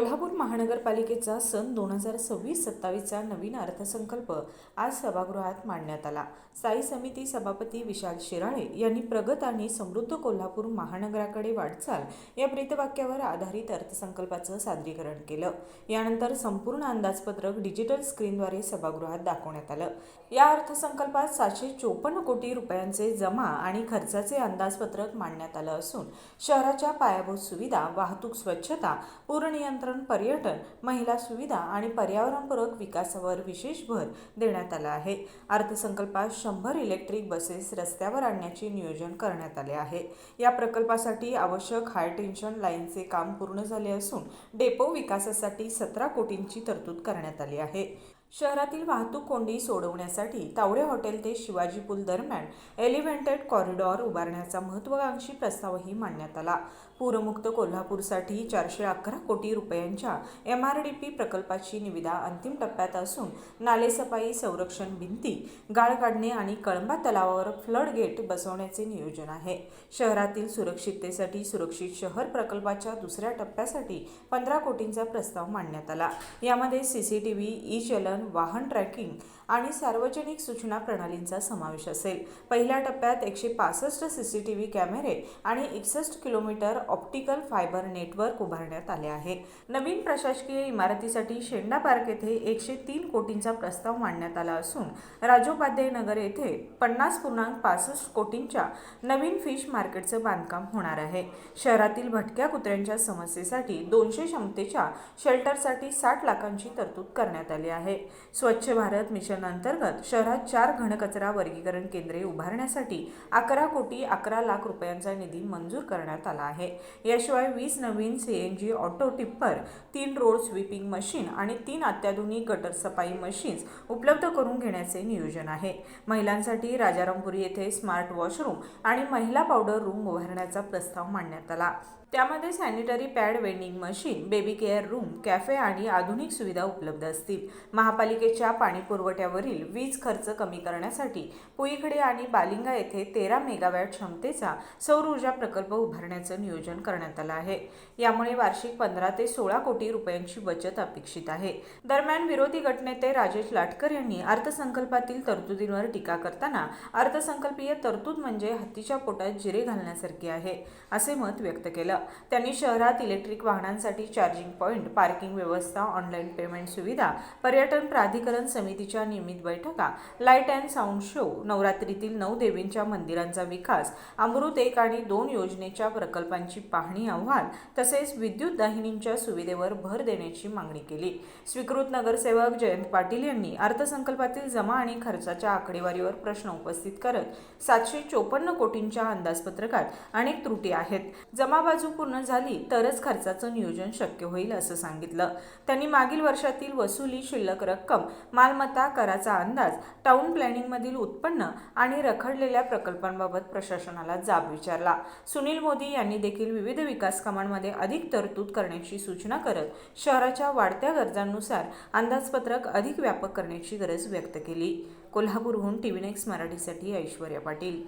कोल्हापूर महानगरपालिकेचा सन 2026-27चा नवीन अर्थसंकल्प आज सभागृहात मांडण्यात आला। स्थायी समिती सभापती विशाल शिराळे यांनी प्रगत आणि समृद्ध कोल्हापूर महानगराकडे वाटचाल या ब्रीदवाक्यावर आधारित अर्थसंकल्पाचं सादरीकरण केलं। यानंतर संपूर्ण अंदाजपत्रक डिजिटल स्क्रीनद्वारे सभागृहात दाखवण्यात आलं। या अर्थसंकल्पात 754 कोटी रुपयांचे जमा आणि खर्चाचे अंदाजपत्रक मांडण्यात आलं असून शहराच्या पायाभूत सुविधा, वाहतूक, स्वच्छता, पूर नियंत्रण, पर्यटन, महिला सुविधा आणि पर्यावरणपूरक विकासावर विशेष भर देण्यात आला आहे। अर्थसंकल्पात 100 इलेक्ट्रिक बसेस रस्त्यावर आणण्याचे नियोजन करण्यात आले आहे। या प्रकल्पासाठी आवश्यक हाय टेन्शन लाईनचे काम पूर्ण झाले असून डेपो विकासासाठी 17 कोटींची तरतूद करण्यात आली आहे। शहरातील वाहतूक कोंडी सोडवण्यासाठी तावडे हॉटेल ते शिवाजी पूल दरम्यान एलिव्हेटेड कॉरिडॉर उभारण्याचा महत्त्वाकांक्षी प्रस्तावही मांडण्यात आला। पूरमुक्त कोल्हापूरसाठी 411 कोटी रुपयांच्या MRDP प्रकल्पाची निविदा अंतिम टप्प्यात असून नालेसफाई, संरक्षण भिंती, गाळ काढणे आणि कळंबा तलावावर फ्लड गेट बसवण्याचे नियोजन आहे। शहरातील सुरक्षिततेसाठी सुरक्षित शहर प्रकल्पाच्या दुसऱ्या टप्प्यासाठी 15 कोटींचा प्रस्ताव मांडण्यात आला। यामध्ये CCTV, ई-चलन, वाहन ट्रॅकिंग आणि सार्वजनिक सूचना प्रणालींचा समावेश असेल। पहिल्या टप्प्यात 165 CCTV कॅमेरे आणि 61 किलोमीटर ऑप्टिकल फायबर नेटवर्क उभारण्यात आले आहे। नवीन प्रशासकीय इमारतीसाठी शेंडा पार्क येथे 103 कोटींचा प्रस्ताव मांडण्यात आला असून राजोपाध्याय नगर येथे 50.65 कोटींच्या नवीन फिश मार्केटचं बांधकाम होणार आहे। शहरातील भटक्या कुत्र्यांच्या समस्येसाठी 200 क्षमतेच्या शेल्टरसाठी 60 लाखांची तरतूद करण्यात आली आहे। स्वच्छ भारत मिशन अंतर्गत शहरात 4 घनकचरा वर्गीकरण केंद्रे उभारण्यासाठी 11 कोटी 11 लाख रुपयांचा निधी मंजूर करण्यात आला आहे। याशिवाय 20 नवीन CNG auto tipper, 3 road sweeping machine आणि 3 अत्याधुनिक गटर सफाई मशीन्स उपलब्ध करून घेण्याचे नियोजन आहे। महिलांसाठी राजारामपुरी येथे स्मार्ट वॉशरूम आणि महिला पावडर रूम उभारण्याचा प्रस्ताव मांडण्यात आला। त्यामध्ये sanitary pad, vending machine, baby care room, cafe आणि आधुनिक सुविधा उपलब्ध असतील। महापालिकेच्या पाणी पुरवठ्यावरील वीज खर्च कमी करण्यासाठी पुईखडे आणि बालिंगा येथे 13 मेगावॅट क्षमतेचा सौर ऊर्जा प्रकल्प उभारण्याचं नियोजन करण्यात आलं आहे। यामुळे वार्षिक 15 ते 16 कोटी रुपयांची बचत अपेक्षित आहे। दरम्यान विरोधी गटनेते राजेश लाटकर यांनी अर्थसंकल्पातील तरतुदींवर टीका करताना अर्थसंकल्पीय तरतूद म्हणजे हत्तीच्या पोटात जिरे घालण्यासारखी आहे, असे मत व्यक्त केलं। त्यांनी शहरात इलेक्ट्रिक वाहनांसाठी चार्जिंग पॉइंट, पार्किंग व्यवस्था, ऑनलाईन पेमेंट सुविधा, पर्यटन प्राधिकरण समितीच्या नियमित बैठका, लाईट अँड साऊंड शो, नवरात्रीतील 9 देवींच्या मंदिरांचा विकास, अमृत 1 आणि 2 योजनेच्या प्रकल्पांची पाहणी अहवाल तसेच विद्युत दाहिनींच्या सुविधेवर भर देण्याची मागणी केली। स्वीकृत नगरसेवक जयंत पाटील यांनी अर्थसंकल्पातील जमा आणि खर्चाच्या आकडेवारीवर प्रश्न उपस्थित करत 754 कोटींच्या अंदाजपत्रकात अनेक त्रुटी आहेत। जमा बाजू पूर्ण झाली तरच खर्चाचं नियोजन शक्य होईल असं सांगितलं। त्यांनी मागील वर्षातील वसुली, शिल्लक रक्कम, मालमत्ता कराचा अंदाज, टाउन प्लॅनिंगमधील उत्पन्न आणि रखडलेल्या प्रकल्पांबाबत प्रशासनाला जाब विचारला। सुनील मोदी यांनी देखील विविध विकास कामांमध्ये अधिक तरतूद करण्याची सूचना करत शहराच्या वाढत्या गरजांनुसार अंदाजपत्रक अधिक व्यापक करण्याची गरज व्यक्त केली। कोल्हापूरहून TV नेक्स्ट मराठीसाठी ऐश्वर्या पाटील।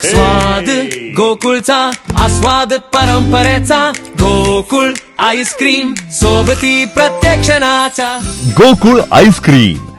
स्वाद गोकुळचा, आस्वाद परंपरेचा, गोकुळ आईस्क्रीम सोबती प्रत्येक क्षणाचा, गोकुळ आईस्क्रीम।